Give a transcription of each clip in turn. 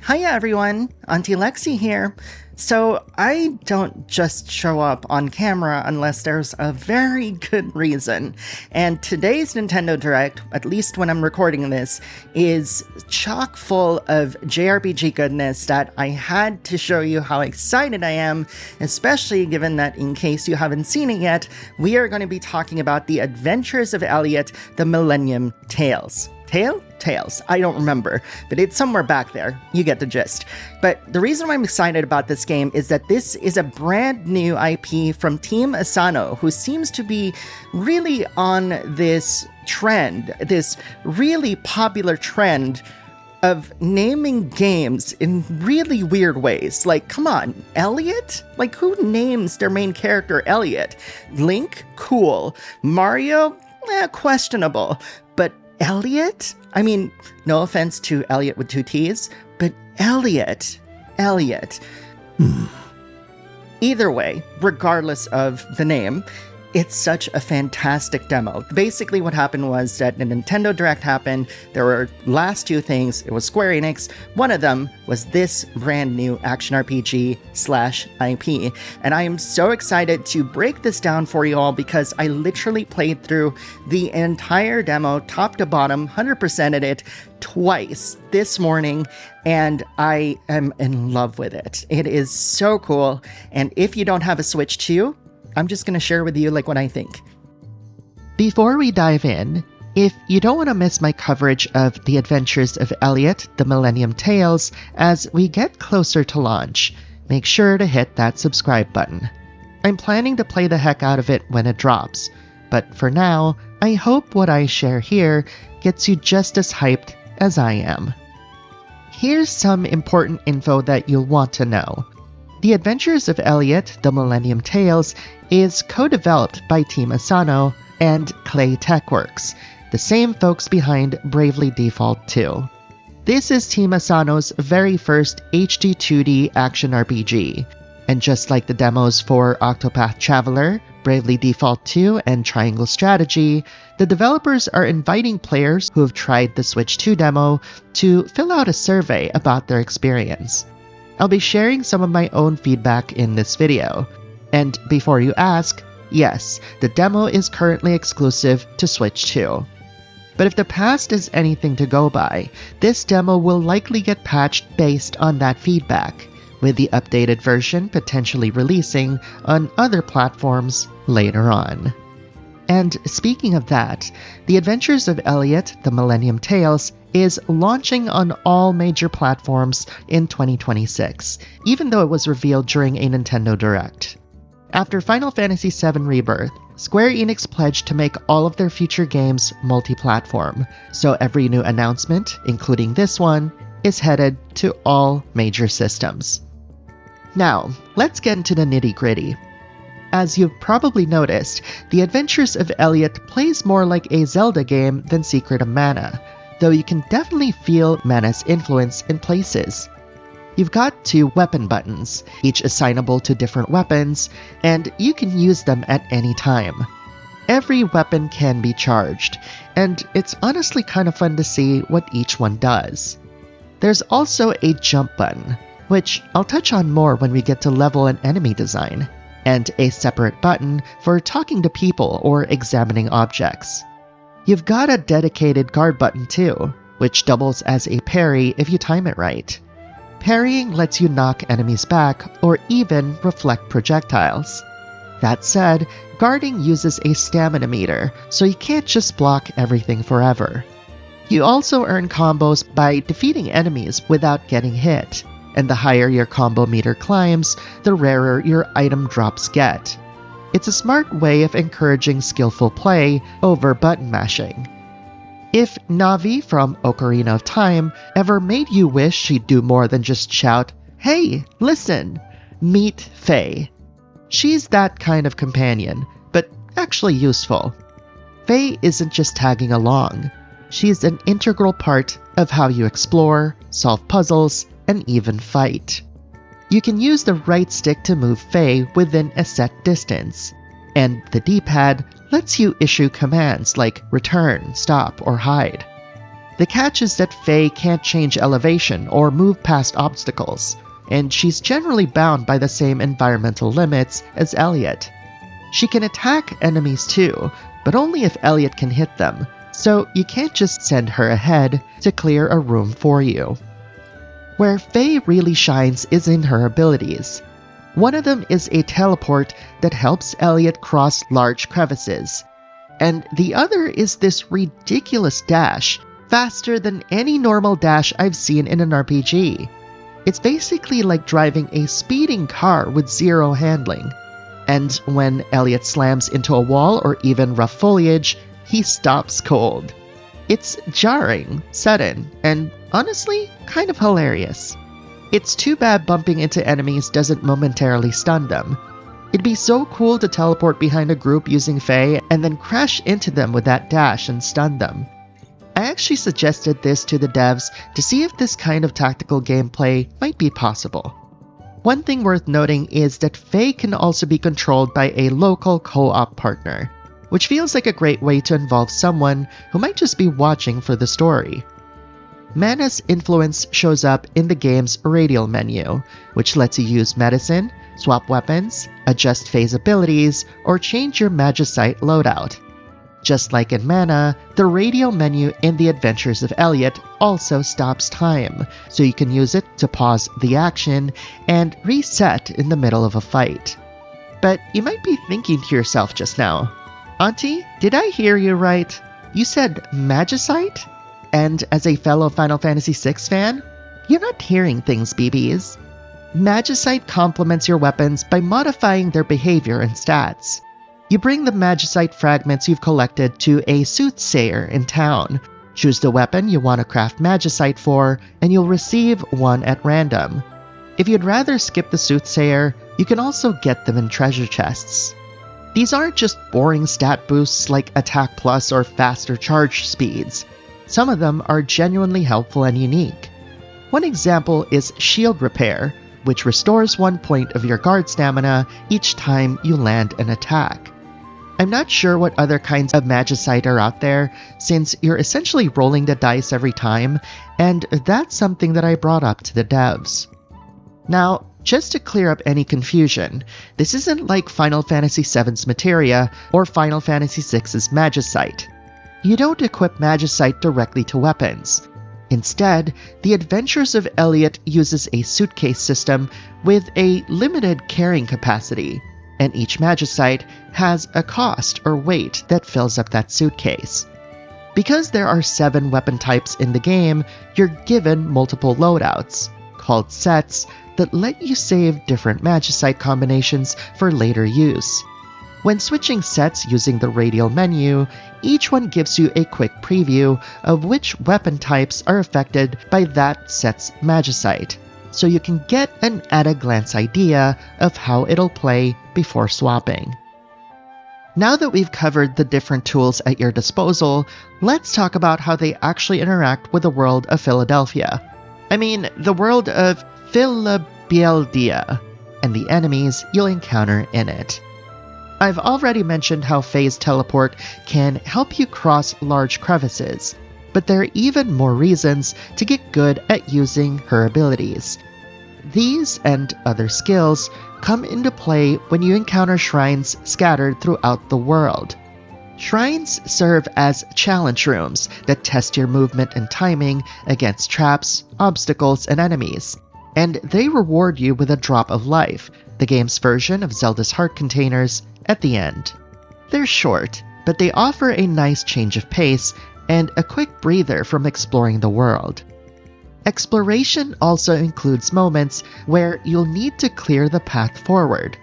Hiya everyone, Auntie Lexi here. So I don't just show up on camera unless there's a very good reason. And today's Nintendo Direct, at least when I'm recording this, is chock full of JRPG goodness that I had to show you how excited I am, especially given that in case you haven't seen it yet, we are going to be talking about the Adventures of Elliot, the Millenium Tales. Tales? I don't remember, but it's somewhere back there. You get the gist. But the reason why I'm excited about this game is that this is a brand new IP from Team Asano, who seems to be really on this trend, this really popular trend of naming games in really weird ways. Like, come on, Elliot? Like, who names their main character Elliot? Link? Cool. Mario? Questionable. But Elliot? I mean, no offense to Elliot with two T's, but Elliot. Either way, regardless of the name, it's such a fantastic demo. Basically what happened was that the Nintendo Direct happened, there were last two things, it was Square Enix, one of them was this brand new action RPG / IP, and I am so excited to break this down for you all because I literally played through the entire demo, top to bottom, 100%ed it twice this morning, and I am in love with it. It is so cool, and if you don't have a Switch 2, I'm just going to share with you what I think. Before we dive in, if you don't want to miss my coverage of the Adventures of Elliot, the Millenium Tales, as we get closer to launch, make sure to hit that subscribe button. I'm planning to play the heck out of it when it drops, but for now, I hope what I share here gets you just as hyped as I am. Here's some important info that you'll want to know. The Adventures of Elliot, the Millenium Tales, is co-developed by Team Asano and Clay Techworks, the same folks behind Bravely Default 2. This is Team Asano's very first HD 2D action RPG, and just like the demos for Octopath Traveler, Bravely Default 2, and Triangle Strategy, the developers are inviting players who have tried the Switch 2 demo to fill out a survey about their experience. I'll be sharing some of my own feedback in this video. And before you ask, yes, the demo is currently exclusive to Switch 2. But if the past is anything to go by, this demo will likely get patched based on that feedback, with the updated version potentially releasing on other platforms later on. And speaking of that, The Adventures of Elliot, the Millenium Tales, is launching on all major platforms in 2026, even though it was revealed during a Nintendo Direct. After Final Fantasy VII Rebirth, Square Enix pledged to make all of their future games multi-platform, so every new announcement, including this one, is headed to all major systems. Now, let's get into the nitty-gritty. As you've probably noticed, The Adventures of Elliot plays more like a Zelda game than Secret of Mana, though you can definitely feel Mana's influence in places. You've got 2 weapon buttons, each assignable to different weapons, and you can use them at any time. Every weapon can be charged, and it's honestly kind of fun to see what each one does. There's also a jump button, which I'll touch on more when we get to level and enemy design, and a separate button for talking to people or examining objects. You've got a dedicated guard button too, which doubles as a parry if you time it right. Parrying lets you knock enemies back or even reflect projectiles. That said, guarding uses a stamina meter, so you can't just block everything forever. You also earn combos by defeating enemies without getting hit, and the higher your combo meter climbs, the rarer your item drops get. It's a smart way of encouraging skillful play over button mashing. If Navi from Ocarina of Time ever made you wish she'd do more than just shout, "Hey, listen!" meet Faye. She's that kind of companion, but actually useful. Faye isn't just tagging along. She's an integral part of how you explore, solve puzzles, and even fight. You can use the right stick to move Faye within a set distance, and the D-pad lets you issue commands like return, stop, or hide. The catch is that Faye can't change elevation or move past obstacles, and she's generally bound by the same environmental limits as Elliot. She can attack enemies too, but only if Elliot can hit them, so you can't just send her ahead to clear a room for you. Where Faye really shines is in her abilities. One of them is a teleport that helps Elliot cross large crevices, and the other is this ridiculous dash, faster than any normal dash I've seen in an RPG. It's basically like driving a speeding car with zero handling. And when Elliot slams into a wall or even rough foliage, he stops cold. It's jarring, sudden, and honestly, kind of hilarious. It's too bad bumping into enemies doesn't momentarily stun them. It'd be so cool to teleport behind a group using Faye and then crash into them with that dash and stun them. I actually suggested this to the devs to see if this kind of tactical gameplay might be possible. One thing worth noting is that Faye can also be controlled by a local co-op partner, which feels like a great way to involve someone who might just be watching for the story. Mana's influence shows up in the game's radial menu, which lets you use medicine, swap weapons, adjust Faye's abilities, or change your Magicite loadout. Just like in Mana, the radial menu in the Adventures of Elliot also stops time, so you can use it to pause the action and reset in the middle of a fight. But you might be thinking to yourself just now, Auntie, did I hear you right? You said Magicite? And as a fellow Final Fantasy VI fan, you're not hearing things, BBs. Magicite complements your weapons by modifying their behavior and stats. You bring the Magicite fragments you've collected to a soothsayer in town, choose the weapon you want to craft Magicite for, and you'll receive one at random. If you'd rather skip the soothsayer, you can also get them in treasure chests. These aren't just boring stat boosts like attack plus or faster charge speeds. Some of them are genuinely helpful and unique. One example is Shield Repair, which restores 1 point of your guard stamina each time you land an attack. I'm not sure what other kinds of Magicite are out there, since you're essentially rolling the dice every time, and that's something that I brought up to the devs. Now, just to clear up any confusion, this isn't like Final Fantasy VII's Materia or Final Fantasy VI's Magicite. You don't equip Magicite directly to weapons. Instead, the Adventures of Elliot uses a suitcase system with a limited carrying capacity, and each Magicite has a cost or weight that fills up that suitcase. Because there are 7 weapon types in the game, you're given multiple loadouts, called sets, that let you save different Magicite combinations for later use. When switching sets using the radial menu, each one gives you a quick preview of which weapon types are affected by that set's Magicite, so you can get an at-a-glance idea of how it'll play before swapping. Now that we've covered the different tools at your disposal, let's talk about how they actually interact with the world of Philadelphia. I mean, the world of Philadelphia, and the enemies you'll encounter in it. I've already mentioned how Faye's teleport can help you cross large crevices, but there are even more reasons to get good at using her abilities. These and other skills come into play when you encounter shrines scattered throughout the world. Shrines serve as challenge rooms that test your movement and timing against traps, obstacles, and enemies, and they reward you with a drop of life, the game's version of Zelda's heart containers, at the end. They're short, but they offer a nice change of pace and a quick breather from exploring the world. Exploration also includes moments where you'll need to clear the path forward.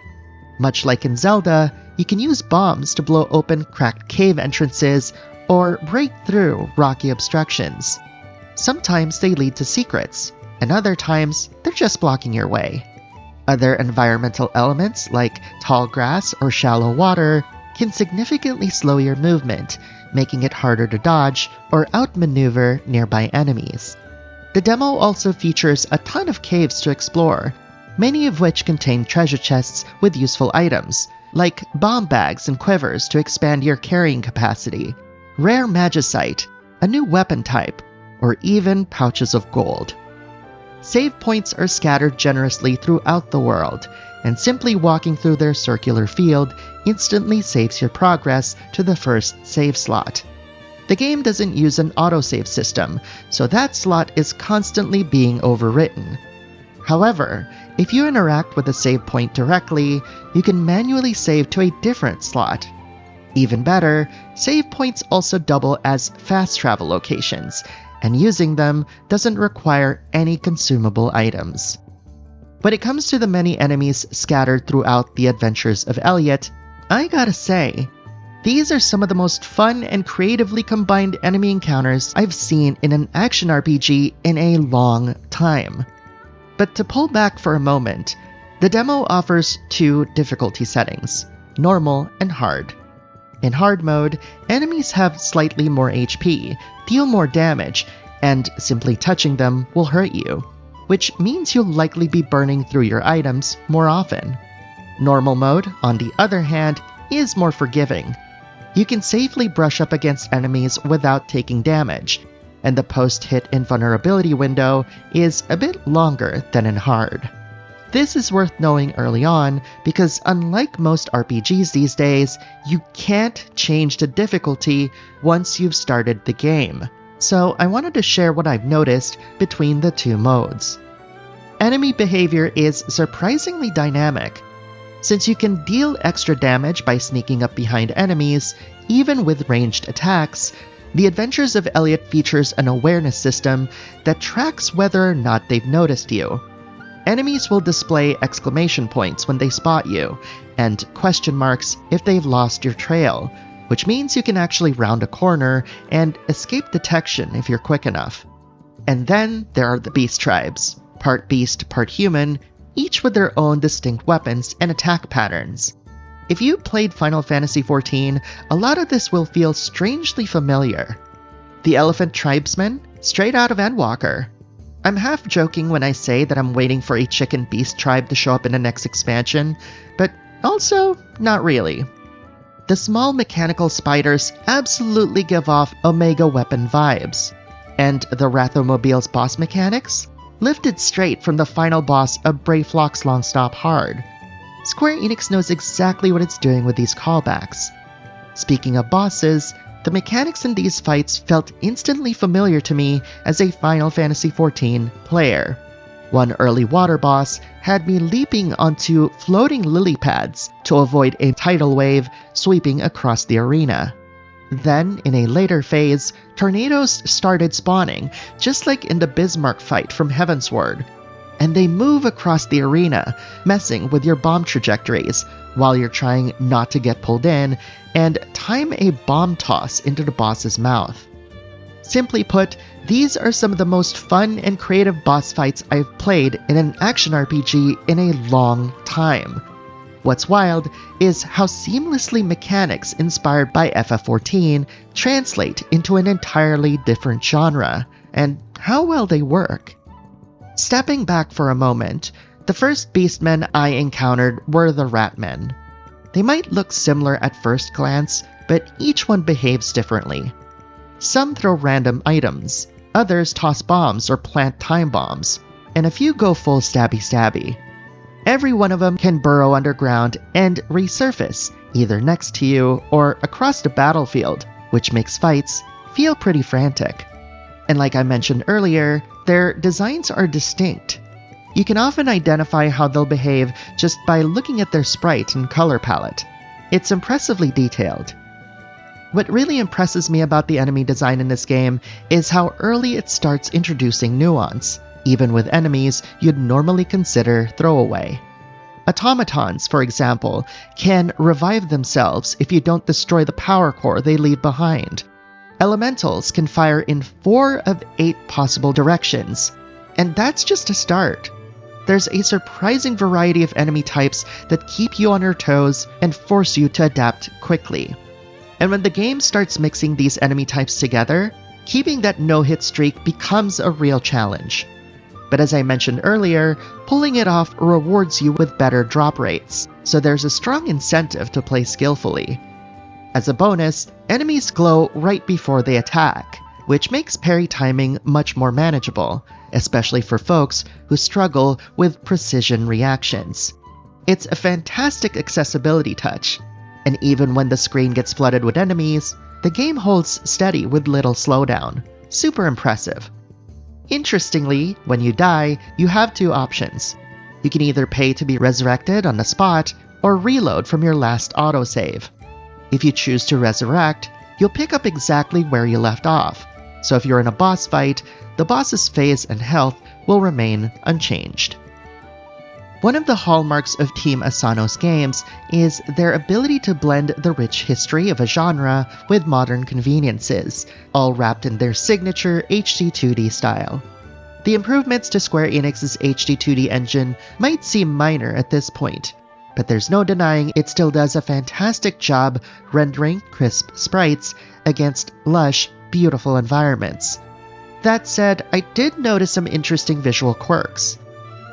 Much like in Zelda, you can use bombs to blow open cracked cave entrances or break through rocky obstructions. Sometimes they lead to secrets, and other times they're just blocking your way. Other environmental elements like tall grass or shallow water can significantly slow your movement, making it harder to dodge or outmaneuver nearby enemies. The demo also features a ton of caves to explore, many of which contain treasure chests with useful items, like bomb bags and quivers to expand your carrying capacity, rare magicite, a new weapon type, or even pouches of gold. Save points are scattered generously throughout the world, and simply walking through their circular field instantly saves your progress to the first save slot. The game doesn't use an autosave system, so that slot is constantly being overwritten. However, if you interact with a save point directly, you can manually save to a different slot. Even better, save points also double as fast travel locations, and using them doesn't require any consumable items. When it comes to the many enemies scattered throughout the Adventures of Elliot, I gotta say, these are some of the most fun and creatively combined enemy encounters I've seen in an action RPG in a long time. But to pull back for a moment, the demo offers two difficulty settings, normal and hard. In hard mode, enemies have slightly more HP, deal more damage, and simply touching them will hurt you, which means you'll likely be burning through your items more often. Normal mode, on the other hand, is more forgiving. You can safely brush up against enemies without taking damage, and the post-hit invulnerability window is a bit longer than in hard. This is worth knowing early on because unlike most RPGs these days, you can't change the difficulty once you've started the game. So I wanted to share what I've noticed between the two modes. Enemy behavior is surprisingly dynamic. Since you can deal extra damage by sneaking up behind enemies, even with ranged attacks, the Adventures of Elliot features an awareness system that tracks whether or not they've noticed you. Enemies will display exclamation points when they spot you, and question marks if they've lost your trail, which means you can actually round a corner and escape detection if you're quick enough. And then there are the beast tribes, part beast, part human, each with their own distinct weapons and attack patterns. If you played Final Fantasy XIV, a lot of this will feel strangely familiar. The Elephant Tribesmen, straight out of Endwalker. I'm half joking when I say that I'm waiting for a chicken beast tribe to show up in the next expansion, but also not really. The small mechanical spiders absolutely give off Omega weapon vibes, and the Rathomobile's boss mechanics? Lifted straight from the final boss of Brayflock's Long Stop Hard. Square Enix knows exactly what it's doing with these callbacks. Speaking of bosses, the mechanics in these fights felt instantly familiar to me as a Final Fantasy XIV player. One early water boss had me leaping onto floating lily pads to avoid a tidal wave sweeping across the arena. Then, in a later phase, tornadoes started spawning, just like in the Bismarck fight from Heavensward. And they move across the arena, messing with your bomb trajectories, while you're trying not to get pulled in, and time a bomb toss into the boss's mouth. Simply put, these are some of the most fun and creative boss fights I've played in an action RPG in a long time. What's wild is how seamlessly mechanics inspired by FF14 translate into an entirely different genre, and how well they work. Stepping back for a moment, the first beastmen I encountered were the Ratmen. They might look similar at first glance, but each one behaves differently. Some throw random items, others toss bombs or plant time bombs, and a few go full stabby-stabby. Every one of them can burrow underground and resurface, either next to you or across the battlefield, which makes fights feel pretty frantic. And like I mentioned earlier, their designs are distinct. You can often identify how they'll behave just by looking at their sprite and color palette. It's impressively detailed. What really impresses me about the enemy design in this game is how early it starts introducing nuance, even with enemies you'd normally consider throwaway. Automatons, for example, can revive themselves if you don't destroy the power core they leave behind. Elementals can fire in 4 of 8 possible directions, and that's just a start. There's a surprising variety of enemy types that keep you on your toes and force you to adapt quickly. And when the game starts mixing these enemy types together, keeping that no-hit streak becomes a real challenge. But as I mentioned earlier, pulling it off rewards you with better drop rates, so there's a strong incentive to play skillfully. As a bonus, enemies glow right before they attack, which makes parry timing much more manageable, especially for folks who struggle with precision reactions. It's a fantastic accessibility touch, and even when the screen gets flooded with enemies, the game holds steady with little slowdown. Super impressive. Interestingly, when you die, you have two options. You can either pay to be resurrected on the spot, or reload from your last autosave. If you choose to resurrect, you'll pick up exactly where you left off, so if you're in a boss fight, the boss's phase and health will remain unchanged. One of the hallmarks of Team Asano's games is their ability to blend the rich history of a genre with modern conveniences, all wrapped in their signature HD 2D style. The improvements to Square Enix's HD 2D engine might seem minor at this point, but there's no denying it still does a fantastic job rendering crisp sprites against lush, beautiful environments. That said, I did notice some interesting visual quirks.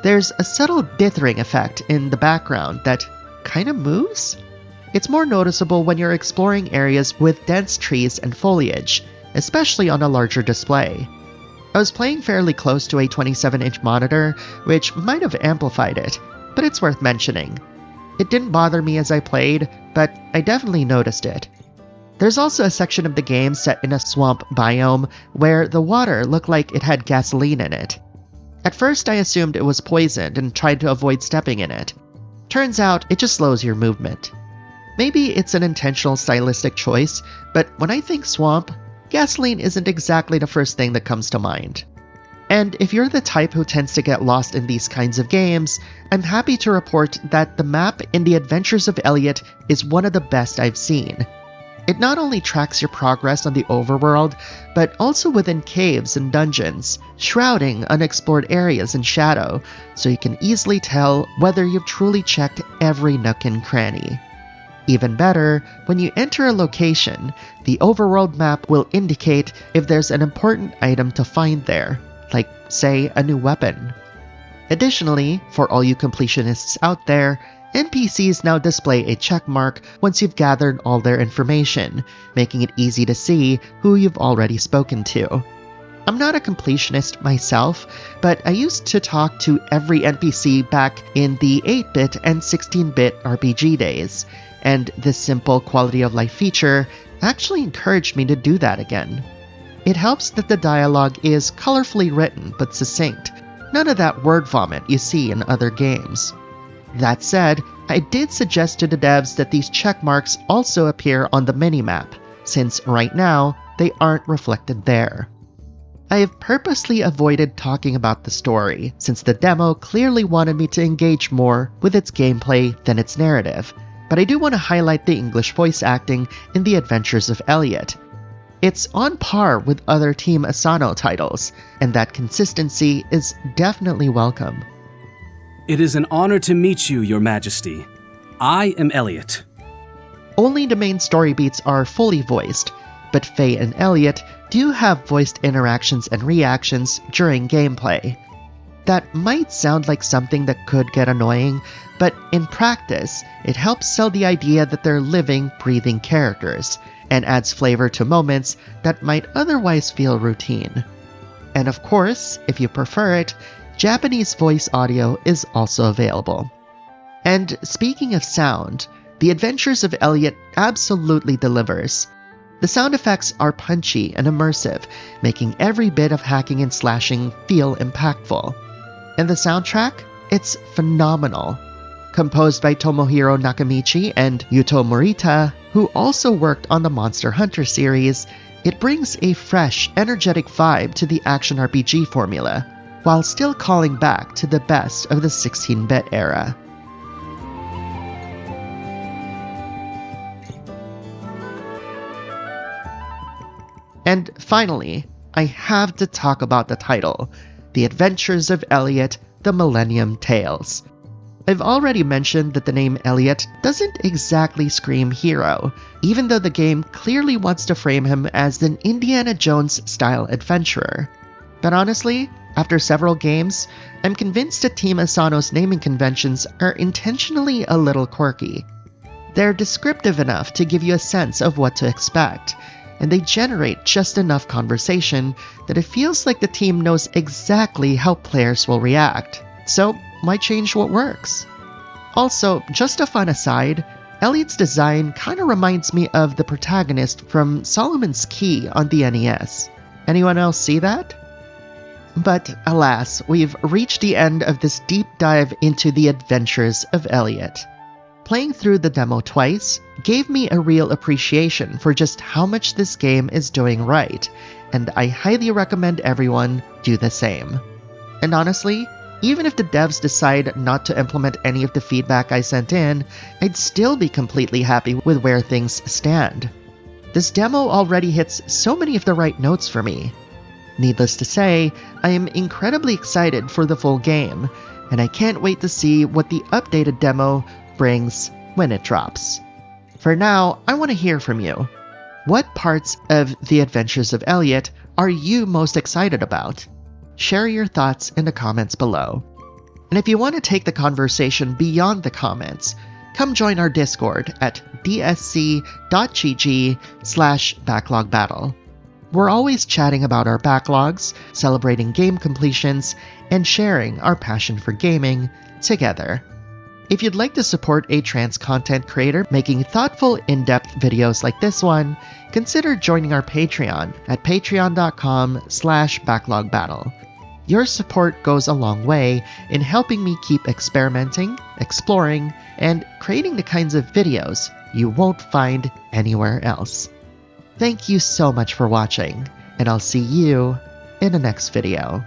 There's a subtle dithering effect in the background that kind of moves. It's more noticeable when you're exploring areas with dense trees and foliage, especially on a larger display. I was playing fairly close to a 27-inch monitor, which might have amplified it, but it's worth mentioning. It didn't bother me as I played, but I definitely noticed it. There's also a section of the game set in a swamp biome where the water looked like it had gasoline in it. At first I assumed it was poisoned and tried to avoid stepping in it. Turns out it just slows your movement. Maybe it's an intentional stylistic choice, but when I think swamp, gasoline isn't exactly the first thing that comes to mind. And if you're the type who tends to get lost in these kinds of games, I'm happy to report that the map in the Adventures of Elliot is one of the best I've seen. It not only tracks your progress on the overworld, but also within caves and dungeons, shrouding unexplored areas in shadow, so you can easily tell whether you've truly checked every nook and cranny. Even better, when you enter a location, the overworld map will indicate if there's an important item to find there, like, say, a new weapon. Additionally, for all you completionists out there, NPCs now display a checkmark once you've gathered all their information, making it easy to see who you've already spoken to. I'm not a completionist myself, but I used to talk to every NPC back in the 8-bit and 16-bit RPG days, and this simple quality of life feature actually encouraged me to do that again. It helps that the dialogue is colorfully written but succinct, none of that word vomit you see in other games. That said, I did suggest to the devs that these checkmarks also appear on the minimap, since right now they aren't reflected there. I have purposely avoided talking about the story, since the demo clearly wanted me to engage more with its gameplay than its narrative, but I do want to highlight the English voice acting in The Adventures of Elliot. It's on par with other Team Asano titles, and that consistency is definitely welcome. It is an honor to meet you, Your Majesty. I am Elliot. Only the main story beats are fully voiced, but Faye and Elliot do have voiced interactions and reactions during gameplay. That might sound like something that could get annoying, but in practice, it helps sell the idea that they're living, breathing characters, and adds flavor to moments that might otherwise feel routine. And of course, if you prefer it, Japanese voice audio is also available. And speaking of sound, The Adventures of Elliot absolutely delivers. The sound effects are punchy and immersive, making every bit of hacking and slashing feel impactful. And the soundtrack? It's phenomenal. Composed by Tomohiro Nakamichi and Yuto Morita, who also worked on the Monster Hunter series, it brings a fresh, energetic vibe to the action RPG formula, while still calling back to the best of the 16-bit era. And finally, I have to talk about the title, The Adventures of Elliot, The Millenium Tales. I've already mentioned that the name Elliot doesn't exactly scream hero, even though the game clearly wants to frame him as an Indiana Jones-style adventurer. But honestly, after several games, I'm convinced that Team Asano's naming conventions are intentionally a little quirky. They're descriptive enough to give you a sense of what to expect, and they generate just enough conversation that it feels like the team knows exactly how players will react. So why change what works? Also, just a fun aside, Elliot's design kind of reminds me of the protagonist from Solomon's Key on the NES. Anyone else see that? But alas, we've reached the end of this deep dive into the Adventures of Elliot. Playing through the demo twice gave me a real appreciation for just how much this game is doing right, and I highly recommend everyone do the same. And honestly, even if the devs decide not to implement any of the feedback I sent in, I'd still be completely happy with where things stand. This demo already hits so many of the right notes for me. Needless to say, I am incredibly excited for the full game, and I can't wait to see what the updated demo brings when it drops. For now, I want to hear from you. What parts of The Adventures of Elliot are you most excited about? Share your thoughts in the comments below. And if you want to take the conversation beyond the comments, come join our Discord at dsc.gg/backlogbattle. We're always chatting about our backlogs, celebrating game completions, and sharing our passion for gaming together. If you'd like to support a trans content creator making thoughtful, in-depth videos like this one, consider joining our Patreon at patreon.com/backlogbattle. Your support goes a long way in helping me keep experimenting, exploring, and creating the kinds of videos you won't find anywhere else. Thank you so much for watching, and I'll see you in the next video.